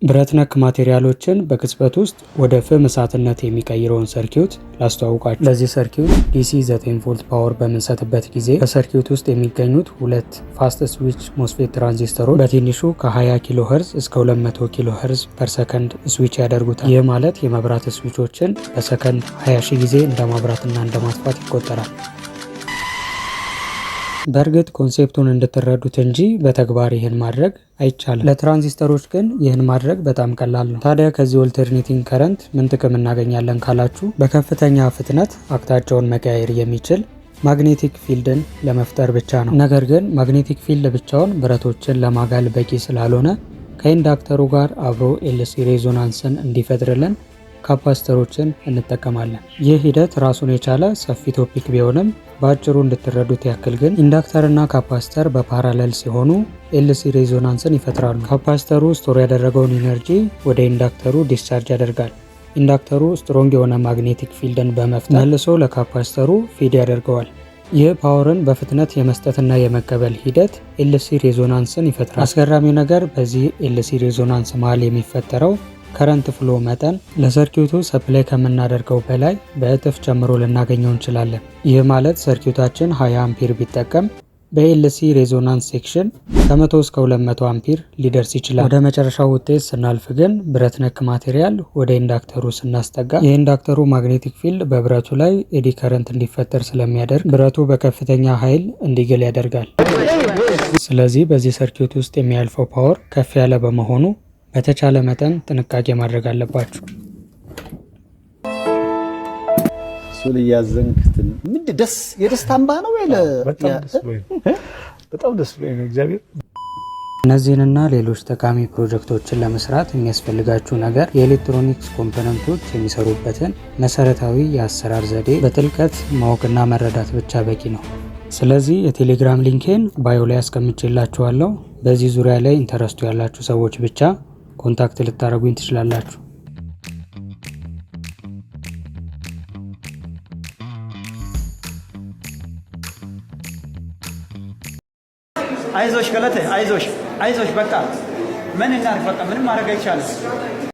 ብረት ነክ ማቴሪያሎችን በቅጽበት ውስጥ ወደ ፍም እሳትነት የሚቀይረውን ሰርኪዩት ላስተዋውቃችሁ። ለዚህ ሰርኪዩት ዲሲ 9 ቮልት ፓወር በምንሰጥበት ጊዜ በሰርኪዩት ውስጥ የሚገኙት ሁለት ፋስት ስዊች ሞስፌት ትራንዚስተሮች በትንሹ ከ20 ኪሎ ሄርዝ እስከ 200 ኪሎ ሄርዝ ፐር ሰከንድ ስዊች ያደርጉታል። ይህ ማለት የመብራት ስዊቾችን በሰከንድ 20 ሺህ ጊዜ እንደ ማብራትና እንደ ማጥፋት ይቆጠራል። በእርግጥ ኮንሴፕቱን እንድትረዱት እንጂ በተግባር ይህን ማድረግ አይቻልም። ለትራንዚስተሮች ግን ይህን ማድረግ በጣም ቀላል ነው። ታዲያ ከዚህ ኦልተርኔቲንግ ከረንት ምን ጥቅም እናገኛለን ካላችሁ፣ በከፍተኛ ፍጥነት አቅጣጫውን መቀያየር የሚችል ማግኔቲክ ፊልድን ለመፍጠር ብቻ ነው። ነገር ግን ማግኔቲክ ፊልድ ብቻውን ብረቶችን ለማጋል በቂ ስላልሆነ ከኢንዳክተሩ ጋር አብሮ ኤልሲ ሬዞናንስን እንዲፈጥርልን ካፓስተሮችን እንጠቀማለን። ይህ ሂደት ራሱን የቻለ ሰፊ ቶፒክ ቢሆንም በአጭሩ እንድትረዱት ያክል ግን ኢንዳክተርና ካፓስተር በፓራሌል ሲሆኑ ኤልሲ ሬዞናንስን ይፈጥራሉ። ካፓስተሩ ስቶር ያደረገውን ኢነርጂ ወደ ኢንዳክተሩ ዲስቻርጅ ያደርጋል። ኢንዳክተሩ ስትሮንግ የሆነ ማግኔቲክ ፊልድን በመፍጠር መልሶ ለካፓስተሩ ፊድ ያደርገዋል። ይህ ፓወርን በፍጥነት የመስጠትና የመቀበል ሂደት ኤልሲ ሬዞናንስን ይፈጥራል። አስገራሚው ነገር በዚህ ኤልሲ ሬዞናንስ መሃል የሚፈጠረው ከረንት ፍሎ መጠን ለሰርኪዩቱ ሰፕላይ ከምናደርገው በላይ በእጥፍ ጨምሮ ልናገኘው እንችላለን። ይህ ማለት ሰርኪዩታችን 20 አምፒር ቢጠቀም በኤልሲ ሬዞናንስ ሴክሽን ከ100 እስከ 200 አምፒር ሊደርስ ይችላል። ወደ መጨረሻው ውጤት ስናልፍ ግን ብረት ነክ ማቴሪያል ወደ ኢንዳክተሩ ስናስጠጋ የኢንዳክተሩ ማግኔቲክ ፊልድ በብረቱ ላይ ኤዲ ከረንት እንዲፈጠር ስለሚያደርግ ብረቱ በከፍተኛ ኃይል እንዲግል ያደርጋል። ስለዚህ በዚህ ሰርኪዩት ውስጥ የሚያልፈው ፓወር ከፍ ያለ በመሆኑ በተቻለ መጠን ጥንቃቄ ማድረግ አለባችሁ። ሱል ያዘንክትን ምን ደስ የደስታ እንባ ነው ወይ? በጣም ደስ ብሎኝ ነው እግዚአብሔር። እነዚህንና ሌሎች ጠቃሚ ፕሮጀክቶችን ለመስራት የሚያስፈልጋችሁ ነገር የኤሌክትሮኒክስ ኮምፖነንቶች የሚሰሩበትን መሰረታዊ የአሰራር ዘዴ በጥልቀት ማወቅና መረዳት ብቻ በቂ ነው። ስለዚህ የቴሌግራም ሊንኬን ባዮ ላይ አስቀምጬላችኋለሁ። በዚህ ዙሪያ ላይ ኢንተረስቱ ያላችሁ ሰዎች ብቻ ኮንታክት ልታደርጉኝ ትችላላችሁ። አይዞሽ ገለቴ አይዞሽ በቃ ምን እናድርግ፣ በቃ ምንም ማድረግ አይቻልም።